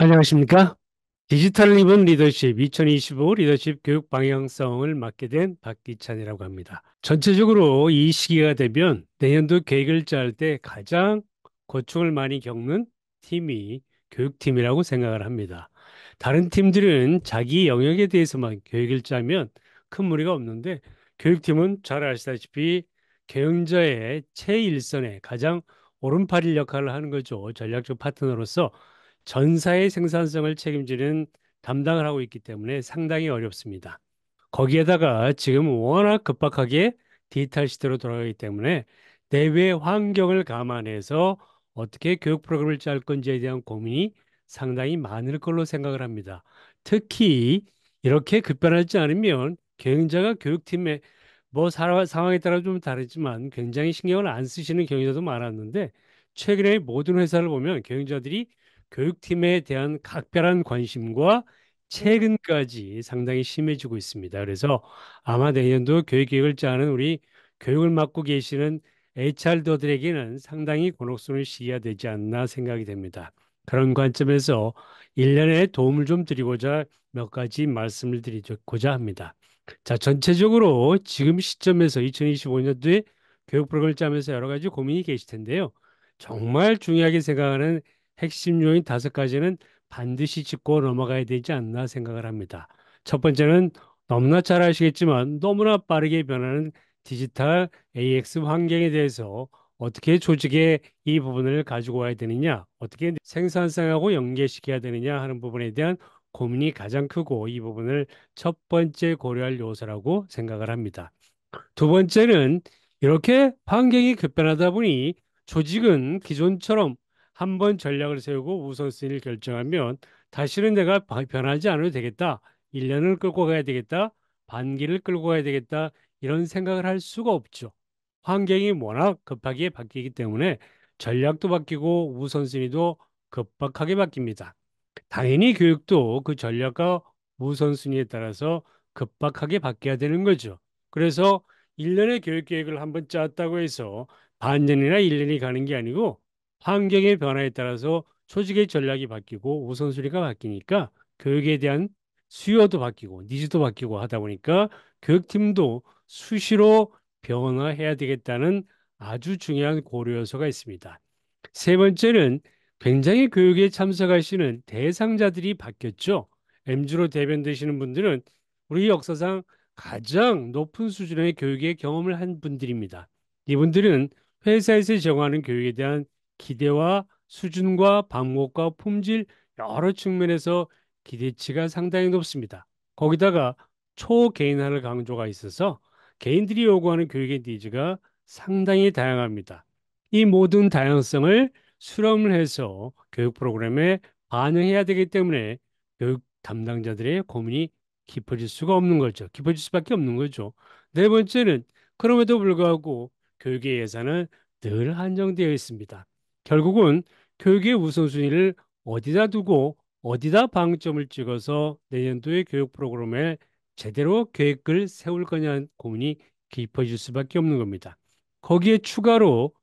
안녕하십니까? 디지털 리본 리더십 2025 리더십 교육 방향성을 맡게 된 박기찬이라고 합니다. 전체적으로 이 시기가 되면 내년도 계획을 짤 때 가장 고충을 많이 겪는 팀이 교육팀이라고 생각을 합니다. 다른 팀들은 자기 영역에 대해서만 계획을 짜면 큰 무리가 없는데 교육팀은 잘 아시다시피 경영자의 최일선에 가장 오른팔일 역할을 하는 거죠. 전략적 파트너로서 전사의 생산성을 책임지는 담당을 하고 있기 때문에 상당히 어렵습니다. 거기에다가 지금 워낙 급박하게 디지털 시대로 돌아가기 때문에 내외 환경을 감안해서 어떻게 교육 프로그램을 짤 건지에 대한 고민이 상당히 많을 걸로 생각을 합니다. 특히 이렇게 급변하지 않으면 경영자가 교육팀에 상황에 따라 좀 다르지만 굉장히 신경을 안 쓰시는 경영자도 많았는데 최근에 모든 회사를 보면 경영자들이 교육팀에 대한 각별한 관심과 최근까지 상당히 심해지고 있습니다. 그래서 아마 내년도 교육 계획을 짜는 우리 교육을 맡고 계시는 HR들에게는 상당히 곤혹스러운 시기가 되지 않나 생각이 됩니다. 그런 관점에서 일련의 도움을 좀 드리고자 몇 가지 말씀을 드리고자 합니다. 자, 전체적으로 지금 시점에서 2025년도에 교육 프로그램을 짜면서 여러 가지 고민이 계실 텐데요. 정말 중요하게 생각하는 핵심 요인 다섯 가지는 반드시 짚고 넘어가야 되지 않나 생각을 합니다. 첫 번째는 너무나 잘 아시겠지만 너무나 빠르게 변하는 디지털 AX 환경에 대해서 어떻게 조직에 이 부분을 가지고 와야 되느냐, 어떻게 생산성하고 연계시켜야 되느냐 하는 부분에 대한 고민이 가장 크고 이 부분을 첫 번째 고려할 요소라고 생각을 합니다. 두 번째는 이렇게 환경이 급변하다 보니 조직은 기존처럼 한 번 전략을 세우고 우선순위를 결정하면 다시는 내가 변하지 않아도 되겠다. 1년을 끌고 가야 되겠다. 반기를 끌고 가야 되겠다. 이런 생각을 할 수가 없죠. 환경이 워낙 급하게 바뀌기 때문에 전략도 바뀌고 우선순위도 급박하게 바뀝니다. 당연히 교육도 그 전략과 우선순위에 따라서 급박하게 바뀌어야 되는 거죠. 그래서 1년의 교육 계획을 한번 짰다고 해서 반년이나 1년이 가는 게 아니고 환경의 변화에 따라서 조직의 전략이 바뀌고 우선순위가 바뀌니까 교육에 대한 수요도 바뀌고 니즈도 바뀌고 하다 보니까 교육팀도 수시로 변화해야 되겠다는 아주 중요한 고려 요소가 있습니다. 세 번째는 굉장히 교육에 참석하시는 대상자들이 바뀌었죠. MZ로 대변되시는 분들은 우리 역사상 가장 높은 수준의 교육의 경험을 한 분들입니다. 이분들은 회사에서 제공하는 교육에 대한 기대와 수준과 방법과 품질 여러 측면에서 기대치가 상당히 높습니다. 거기다가 초개인화를 강조가 있어서 개인들이 요구하는 교육의 니즈가 상당히 다양합니다. 이 모든 다양성을 수렴을 해서 교육 프로그램에 반영해야 되기 때문에 교육 담당자들의 고민이 깊어질 수가 없는 거죠. 깊어질 수밖에 없는 거죠. 네 번째는 그럼에도 불구하고 교육의 예산은 늘 한정되어 있습니다. 결국은 교육의 우선순위를 어디다 두고 어디다 방점을 찍어서 내년도의 교육 프로그램에 제대로 계획을 세울 거냐는 고민이 깊어질 수밖에 없는 겁니다. 거기에 추가로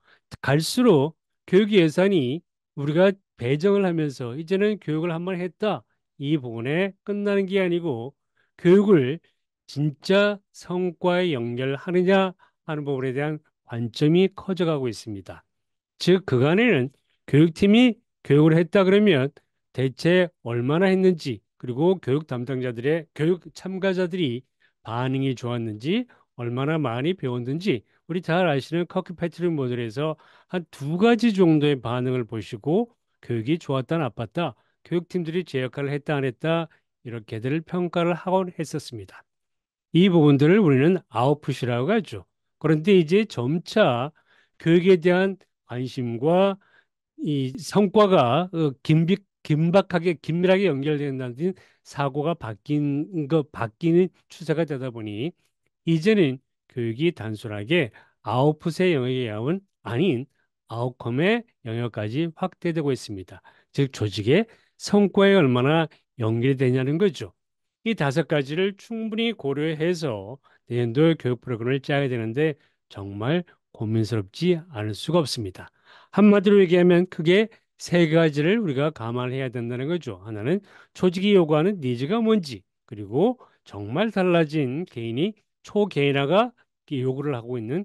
갈수록 교육 예산이 우리가 배정을 하면서 이제는 교육을 한번 했다. 이 부분에 끝나는 게 아니고 교육을 진짜 성과에 연결하느냐 하는 부분에 대한 관점이 커져가고 있습니다. 즉, 그간에는 교육팀이 교육을 했다 그러면 대체 얼마나 했는지, 그리고 교육 담당자들의 교육 참가자들이 반응이 좋았는지, 얼마나 많이 배웠는지, 우리 잘 아시는 커큐패트릭 모델에서 한 두 가지 정도의 반응을 보시고 교육이 좋았다 나빴다, 교육팀들이 제 역할을 했다 안 했다 이렇게들 평가를 하곤 했었습니다. 이 부분들을 우리는 아웃풋이라고 하죠. 그런데 이제 점차 교육에 대한 관심과 이 성과가 긴박하게 긴밀하게 연결된다는 사고가 바뀌는 추세가 되다 보니 이제는 교육이 단순하게 아웃풋의 영역이 아닌 아웃컴의 영역까지 확대되고 있습니다. 즉 조직의 성과에 얼마나 연결되냐는 거죠. 이 다섯 가지를 충분히 고려해서 내년도 교육 프로그램을 짜야 되는데 정말 고민스럽지 않을 수가 없습니다. 한마디로 얘기하면 크게 세 가지를 우리가 감안해야 된다는 거죠. 하나는 조직이 요구하는 니즈가 뭔지, 그리고 정말 달라진 개인이 초개인화가 요구를 하고 있는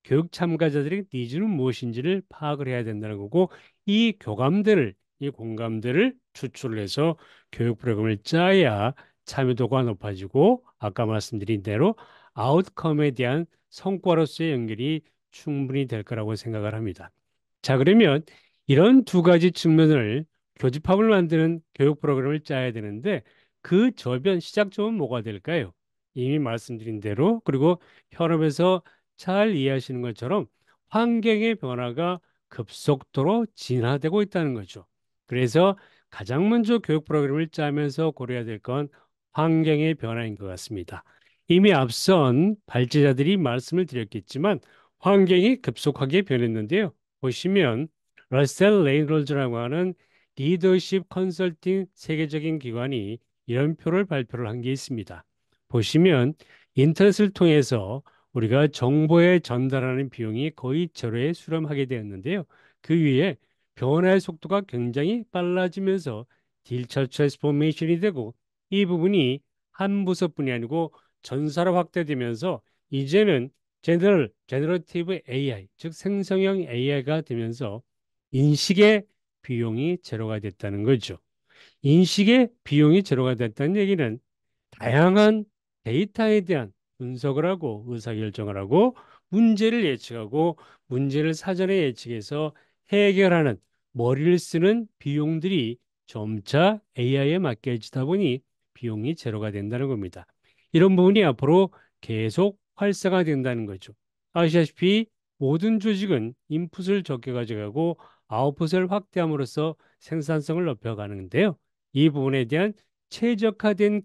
교육 참가자들의 니즈는 무엇인지를 파악을 해야 된다는 거고, 이 공감대를 추출을 해서 교육 프로그램을 짜야 참여도가 높아지고, 아까 말씀드린 대로 아웃컴에 대한 성과로서의 연결이 충분히 될 거라고 생각을 합니다. 자, 그러면 이런 두 가지 측면을 교집합을 만드는 교육 프로그램을 짜야 되는데, 그 저변 시작점은 뭐가 될까요? 이미 말씀드린 대로, 그리고 현업에서 잘 이해하시는 것처럼 환경의 변화가 급속도로 진화되고 있다는 거죠. 그래서 가장 먼저 교육 프로그램을 짜면서 고려해야 될 건 환경의 변화인 것 같습니다. 이미 앞선 발제자들이 말씀을 드렸겠지만 환경이 급속하게 변했는데요. 보시면 러셀 레이놀즈라고 하는 리더십 컨설팅 세계적인 기관이 이런 표를 발표를 한 게 있습니다. 보시면 인터넷을 통해서 우리가 정보에 전달하는 비용이 거의 제로에 수렴하게 되었는데요. 그 위에 변화의 속도가 굉장히 빨라지면서 딜처 트랜스포메이션이 되고, 이 부분이 한 부서뿐이 아니고 전사로 확대되면서 이제는 제너러티브 AI, 즉 생성형 AI가 되면서 인식의 비용이 제로가 됐다는 거죠. 인식의 비용이 제로가 됐다는 얘기는 다양한 데이터에 대한 분석을 하고 의사결정을 하고 문제를 예측하고 문제를 사전에 예측해서 해결하는 머리를 쓰는 비용들이 점차 AI에 맡겨지다 보니 비용이 제로가 된다는 겁니다. 이런 부분이 앞으로 계속 활성화된다는 거죠. 아시다시피 모든 조직은 인풋을 적게 가져가고 아웃풋을 확대함으로써 생산성을 높여가는데요. 이 부분에 대한 최적화된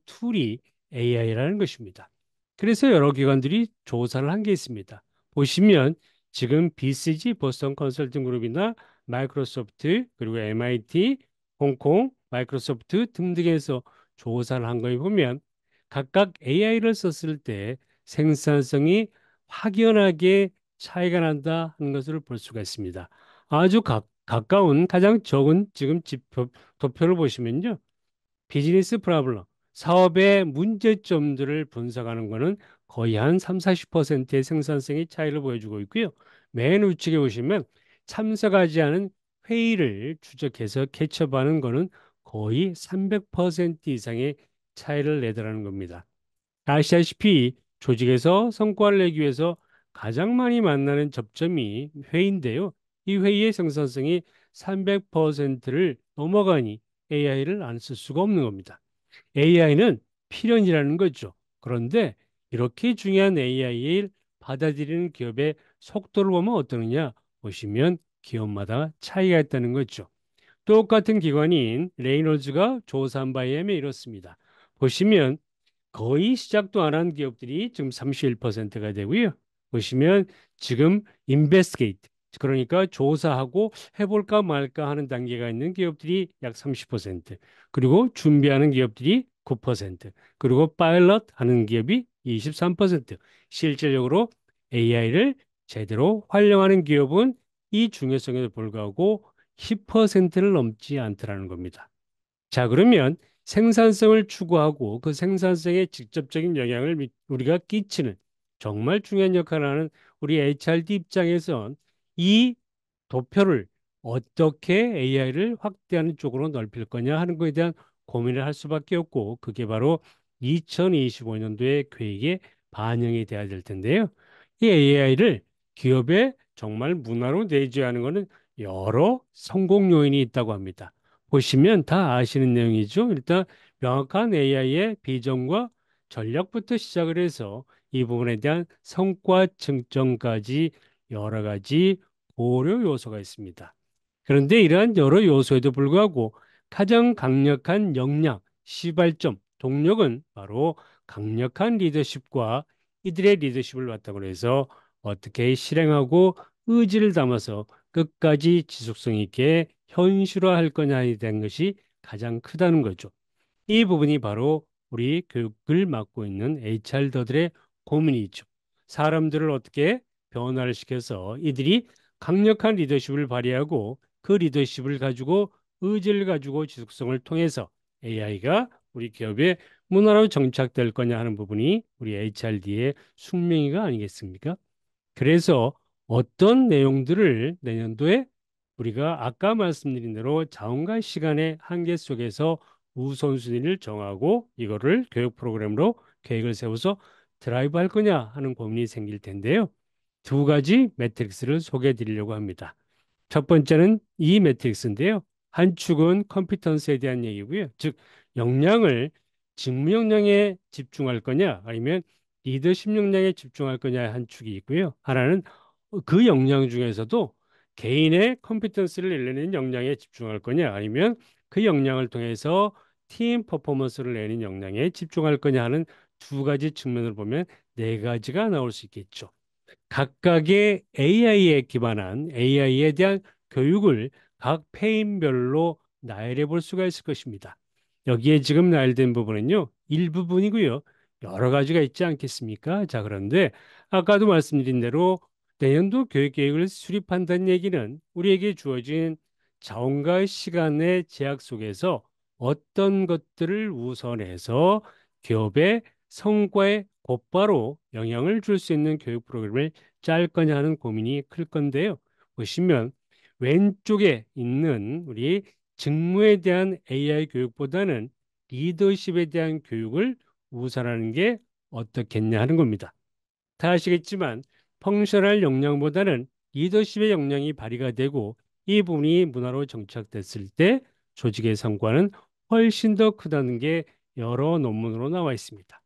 툴이 AI라는 것입니다. 그래서 여러 기관들이 조사를 한 게 있습니다. 보시면 지금 BCG, 보스턴 컨설팅 그룹이나 마이크로소프트, 그리고 MIT, 홍콩, 마이크로소프트 등등에서 조사를 한 거에 보면 각각 AI를 썼을 때 생산성이 확연하게 차이가 난다 하는 것을 볼 수가 있습니다. 아주 가까운 가장 적은 지금 도표를 보시면요. 비즈니스 프로블럼, 사업의 문제점들을 분석하는 것은 거의 한 3, 40%의 생산성의 차이를 보여주고 있고요. 맨 우측에 보시면 참석하지 않은 회의를 추적해서 캐치업하는 것은 거의 300% 이상의 차이를 내더라는 겁니다. 아시다시피 조직에서 성과를 내기 위해서 가장 많이 만나는 접점이 회의인데요. 이 회의의 생산성이 300%를 넘어가니 AI를 안 쓸 수가 없는 겁니다. AI는 필연이라는 거죠. 그런데 이렇게 중요한 AI를 받아들이는 기업의 속도를 보면 어떠느냐 보시면 기업마다 차이가 있다는 거죠. 똑같은 기관인 레이놀즈가 조사한 바에 의하면 이렇습니다. 보시면 거의 시작도 안 한 기업들이 지금 31%가 되고요. 보시면 지금 인베스게이트, 그러니까 조사하고 해볼까 말까 하는 단계가 있는 기업들이 약 30%, 그리고 준비하는 기업들이 9%, 그리고 파일럿 하는 기업이 23%. 실질적으로 AI를 제대로 활용하는 기업은 이 중요성에도 불구하고 10%를 넘지 않더라는 겁니다. 자, 그러면 생산성을 추구하고 그 생산성에 직접적인 영향을 우리가 끼치는 정말 중요한 역할을 하는 우리 HRD 입장에선 이 도표를 어떻게 AI를 확대하는 쪽으로 넓힐 거냐 하는 것에 대한 고민을 할 수밖에 없고, 그게 바로 2025년도의 계획에 반영이 돼야 될 텐데요. 이 AI를 기업에 정말 문화로 내재하는 것은 여러 성공 요인이 있다고 합니다. 보시면 다 아시는 내용이죠. 일단 명확한 AI의 비전과 전략부터 시작을 해서 이 부분에 대한 성과 측정까지 여러 가지 고려 요소가 있습니다. 그런데 이러한 여러 요소에도 불구하고 가장 강력한 역량, 시발점, 동력은 바로 강력한 리더십과 이들의 리더십을 바탕으로 해서 어떻게 실행하고 의지를 담아서 끝까지 지속성 있게 현실화할 거냐에 대한 것이 가장 크다는 거죠. 이 부분이 바로 우리 교육을 맡고 있는 HR더들의 고민이죠. 사람들을 어떻게 변화를 시켜서 이들이 강력한 리더십을 발휘하고 그 리더십을 가지고 의지를 가지고 지속성을 통해서 AI가 우리 기업의 문화로 정착될 거냐 하는 부분이 우리 HRD의 숙명이가 아니겠습니까? 그래서 어떤 내용들을 내년도에 우리가 아까 말씀드린 대로 자원과 시간의 한계 속에서 우선순위를 정하고 이거를 교육 프로그램으로 계획을 세워서 드라이브 할 거냐 하는 고민이 생길 텐데요. 두 가지 매트릭스를 소개해 드리려고 합니다. 첫 번째는 이 매트릭스인데요. 한 축은 컴피턴스에 대한 얘기고요. 즉, 역량을 직무 역량에 집중할 거냐, 아니면 리더십 역량에 집중할 거냐 한 축이 있고요. 하나는 그 역량 중에서도 개인의 컴피턴스를 내는 역량에 집중할 거냐, 아니면 그 역량을 통해서 팀 퍼포먼스를 내는 역량에 집중할 거냐 하는 두 가지 측면을 보면 네 가지가 나올 수 있겠죠. 각각의 AI에 기반한 AI에 대한 교육을 각 페인별로 나열해 볼 수가 있을 것입니다. 여기에 지금 나열된 부분은요, 일부분이고요. 여러 가지가 있지 않겠습니까? 자, 그런데 아까도 말씀드린 대로 내년도 교육 계획을 수립한다는 얘기는 우리에게 주어진 자원과 시간의 제약 속에서 어떤 것들을 우선해서 기업의 성과에 곧바로 영향을 줄 수 있는 교육 프로그램을 짤 거냐 하는 고민이 클 건데요. 보시면 왼쪽에 있는 우리 직무에 대한 AI 교육보다는 리더십에 대한 교육을 우선하는 게 어떻겠냐 하는 겁니다. 다 아시겠지만 펑셔널 역량보다는 리더십의 역량이 발휘가 되고 이 부분이 문화로 정착됐을 때 조직의 성과는 훨씬 더 크다는 게 여러 논문으로 나와 있습니다.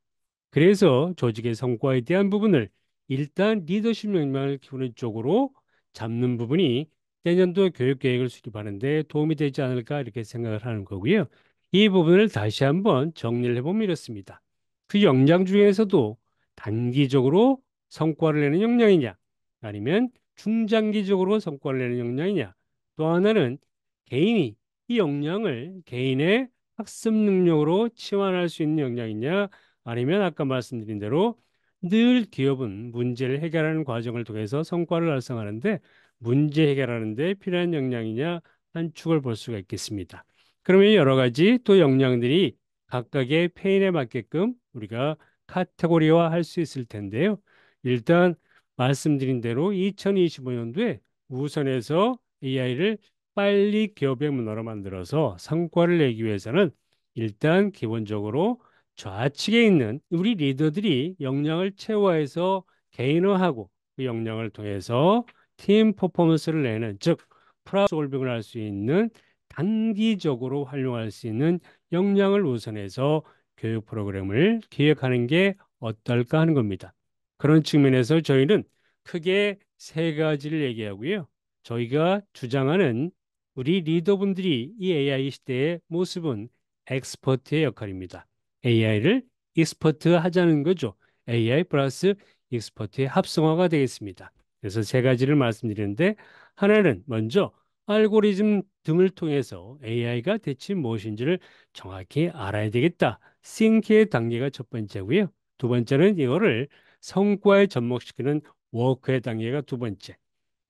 그래서 조직의 성과에 대한 부분을 일단 리더십 역량을 키우는 쪽으로 잡는 부분이 내년도 교육 계획을 수립하는 데 도움이 되지 않을까 이렇게 생각을 하는 거고요. 이 부분을 다시 한번 정리를 해보면 이렇습니다. 그 역량 중에서도 단기적으로 성과를 내는 역량이냐, 아니면 중장기적으로 성과를 내는 역량이냐, 또 하나는 개인이 이 역량을 개인의 학습 능력으로 치환할 수 있는 역량이냐, 아니면 아까 말씀드린 대로 늘 기업은 문제를 해결하는 과정을 통해서 성과를 달성하는데 문제 해결하는 데 필요한 역량이냐 한 축을 볼 수가 있겠습니다. 그러면 여러 가지 또 역량들이 각각의 페인에 맞게끔 우리가 카테고리화 할 수 있을 텐데요. 일단 말씀드린 대로 2025년도에 우선해서 AI를 빨리 기업의 문화로 만들어서 성과를 내기 위해서는 일단 기본적으로 좌측에 있는 우리 리더들이 역량을 최소화해서 개인화하고 그 역량을 통해서 팀 퍼포먼스를 내는 즉 프라블럼 솔빙을 할 수 있는 단기적으로 활용할 수 있는 역량을 우선해서 교육 프로그램을 기획하는 게 어떨까 하는 겁니다. 그런 측면에서 저희는 크게 세 가지를 얘기하고요. 저희가 주장하는 우리 리더분들이 이 AI 시대의 모습은 엑스퍼트의 역할입니다. AI를 익스퍼트 하자는 거죠. AI 플러스 익스퍼트의 합성화가 되겠습니다. 그래서 세 가지를 말씀드리는데 하나는 먼저 알고리즘 등을 통해서 AI가 대체 무엇인지를 정확히 알아야 되겠다. 싱크의 단계가 첫 번째고요. 두 번째는 이거를 성과에 접목시키는 워크의 단계가 두 번째.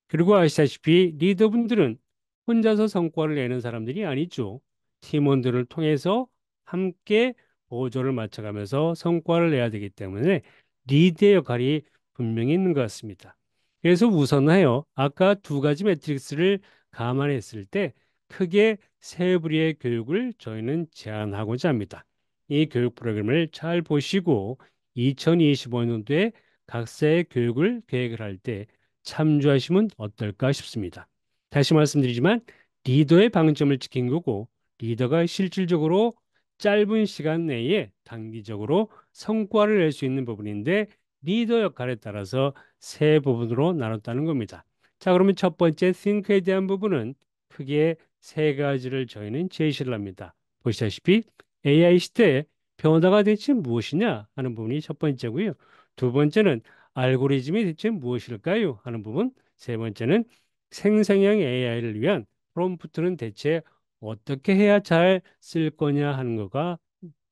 그리고 아시다시피 리더분들은 혼자서 성과를 내는 사람들이 아니죠. 팀원들을 통해서 함께 보조를 맞춰가면서 성과를 내야 되기 때문에 리드의 역할이 분명히 있는 것 같습니다. 그래서 우선하여 아까 두 가지 매트릭스를 감안했을 때 크게 세 부류의 교육을 저희는 제안하고자 합니다. 이 교육 프로그램을 잘 보시고 2025년도에 각사의 교육을 계획을 할때 참조하시면 어떨까 싶습니다. 다시 말씀드리지만 리더의 방점을 지킨 거고 리더가 실질적으로 짧은 시간 내에 단기적으로 성과를 낼 수 있는 부분인데 리더 역할에 따라서 세 부분으로 나눴다는 겁니다. 자, 그러면 첫 번째 think에 대한 부분은 크게 세 가지를 저희는 제시를 합니다. 보시다시피 AI 시대에 변화가 대체 무엇이냐 하는 부분이 첫 번째고요. 두 번째는 알고리즘이 대체 무엇일까요? 하는 부분. 세 번째는 생성형 AI를 위한 프롬프트는 대체 어떻게 해야 잘 쓸 거냐 하는 거가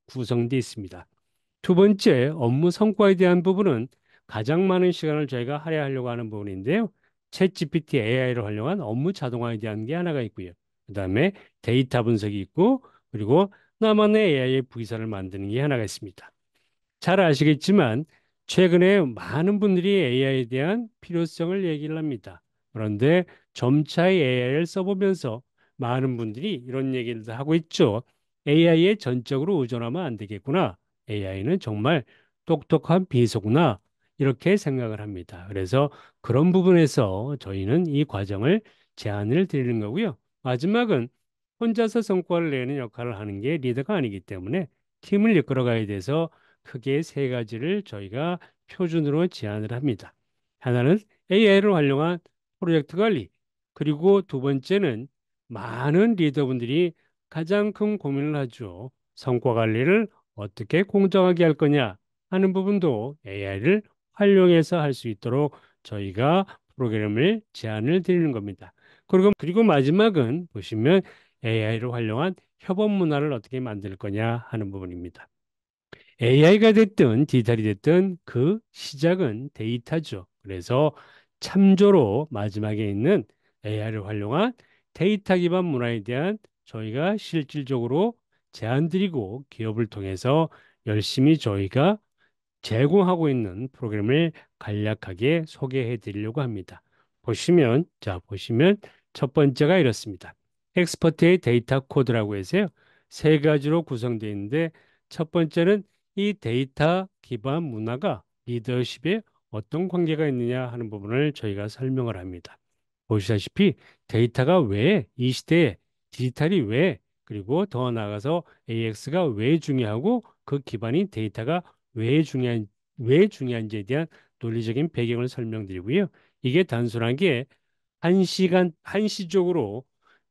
구성되어 있습니다. 두 번째, 업무 성과에 대한 부분은 가장 많은 시간을 저희가 할애하려고 하는 부분인데요. 챗 GPT AI를 활용한 업무 자동화에 대한 게 하나가 있고요. 그다음에 데이터 분석이 있고 그리고 나만의 AI의 부기사를 만드는 게 하나가 있습니다. 잘 아시겠지만 최근에 많은 분들이 AI에 대한 필요성을 얘기를 합니다. 그런데 점차 AI를 써보면서 많은 분들이 이런 얘기를 하고 있죠. AI에 전적으로 의존하면 안 되겠구나. AI는 정말 똑똑한 비서구나. 이렇게 생각을 합니다. 그래서 그런 부분에서 저희는 이 과정을 제안을 드리는 거고요. 마지막은 혼자서 성과를 내는 역할을 하는 게 리더가 아니기 때문에 팀을 이끌어가야 돼서 크게 세 가지를 저희가 표준으로 제안을 합니다. 하나는 AI를 활용한 프로젝트 관리, 그리고 두 번째는 많은 리더분들이 가장 큰 고민을 하죠. 성과 관리를 어떻게 공정하게 할 거냐 하는 부분도 AI를 활용해서 할 수 있도록 저희가 프로그램을 제안을 드리는 겁니다. 그리고 마지막은 보시면 AI를 활용한 협업 문화를 어떻게 만들 거냐 하는 부분입니다. AI가 됐든 디지털이 됐든 그 시작은 데이터죠. 그래서 참조로 마지막에 있는 AI를 활용한 데이터 기반 문화에 대한 저희가 실질적으로 제안드리고 기업을 통해서 열심히 저희가 제공하고 있는 프로그램을 간략하게 소개해 드리려고 합니다. 보시면 첫 번째가 이렇습니다. 엑스퍼트의 데이터 코드라고 해서요. 세 가지로 구성되어 있는데 첫 번째는 이 데이터 기반 문화가 리더십에 어떤 관계가 있느냐 하는 부분을 저희가 설명을 합니다. 보시다시피 데이터가 왜 이 시대에 디지털이 왜 그리고 더 나아가서 AX가 왜 중요하고 그 기반인 데이터가 왜 중요한지에 대한 논리적인 배경을 설명드리고요. 이게 단순하게 한시적으로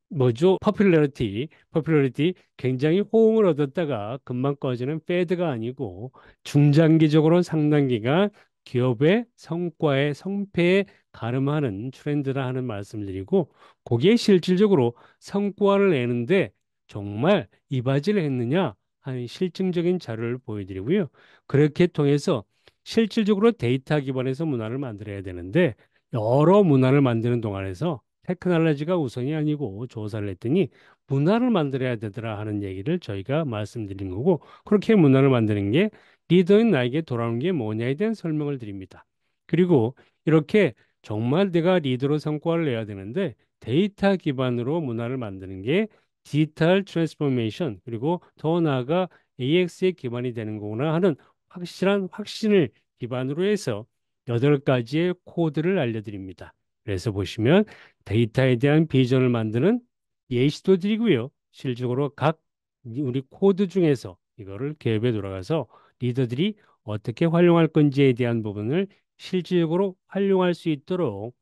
뭐죠? 퍼퓰러리티 굉장히 호응을 얻었다가 금방 꺼지는 패드가 아니고 중장기적으로 상당 기간 기업의 성과의 성패에 가름하는 트렌드라 하는 말씀을 드리고 거기에 실질적으로 성과를 내는데 정말 이바지를 했느냐 하는 실증적인 자료를 보여드리고요. 그렇게 통해서 실질적으로 데이터 기반에서 문화를 만들어야 되는데 여러 문화를 만드는 동안에서 테크놀로지가 우선이 아니고 조사를 했더니 문화를 만들어야 되더라 하는 얘기를 저희가 말씀드린 거고 그렇게 문화를 만드는 게 리더인 나에게 돌아오는 게 뭐냐에 대한 설명을 드립니다. 그리고 이렇게 정말 내가 리더로 성과를 내야 되는데 데이터 기반으로 문화를 만드는 게 디지털 트랜스포메이션 그리고 더 나아가 AX의 기반이 되는 거구나 하는 확실한 확신을 기반으로 해서 8가지의 코드를 알려드립니다. 그래서 보시면 데이터에 대한 비전을 만드는 예시도 드리고요. 실질적으로 각 우리 코드 중에서 이거를 기업에 돌아가서 리더들이 어떻게 활용할 건지에 대한 부분을 실질적으로 활용할 수 있도록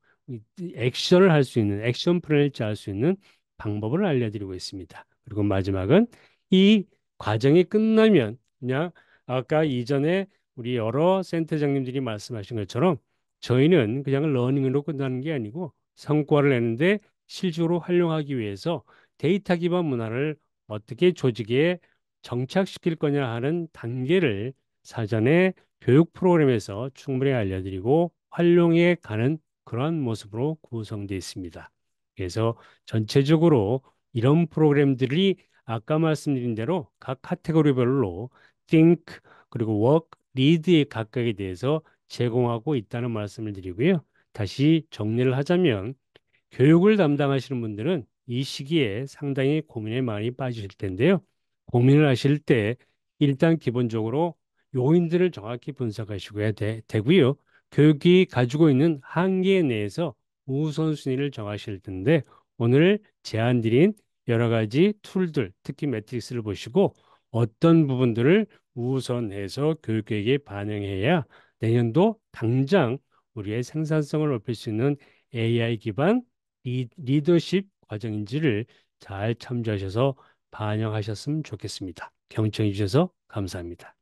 액션을 할 수 있는 액션 플랜을 짤 수 있는 방법을 알려드리고 있습니다. 그리고 마지막은 이 과정이 끝나면 그냥 아까 이전에 우리 여러 센터장님들이 말씀하신 것처럼 저희는 그냥 러닝으로 끝나는 게 아니고 성과를 내는데 실질적으로 활용하기 위해서 데이터 기반 문화를 어떻게 조직에 정착시킬 거냐 하는 단계를 사전에 교육 프로그램에서 충분히 알려드리고 활용해 가는 그런 모습으로 구성되어 있습니다. 그래서 전체적으로 이런 프로그램들이 아까 말씀드린 대로 각 카테고리별로 think 그리고 work, lead의 각각에 대해서 제공하고 있다는 말씀을 드리고요. 다시 정리를 하자면 교육을 담당하시는 분들은 이 시기에 상당히 고민에 많이 빠지실 텐데요. 고민을 하실 때 일단 기본적으로 요인들을 정확히 분석하시고야 되고요. 교육이 가지고 있는 한계 내에서 우선순위를 정하실 텐데 오늘 제안드린 여러 가지 툴들, 특히 매트릭스를 보시고 어떤 부분들을 우선해서 교육 계획에 반영해야 내년도 당장 우리의 생산성을 높일 수 있는 AI 기반 리더십 과정인지를 잘 참조하셔서 반영하셨으면 좋겠습니다. 경청해 주셔서 감사합니다.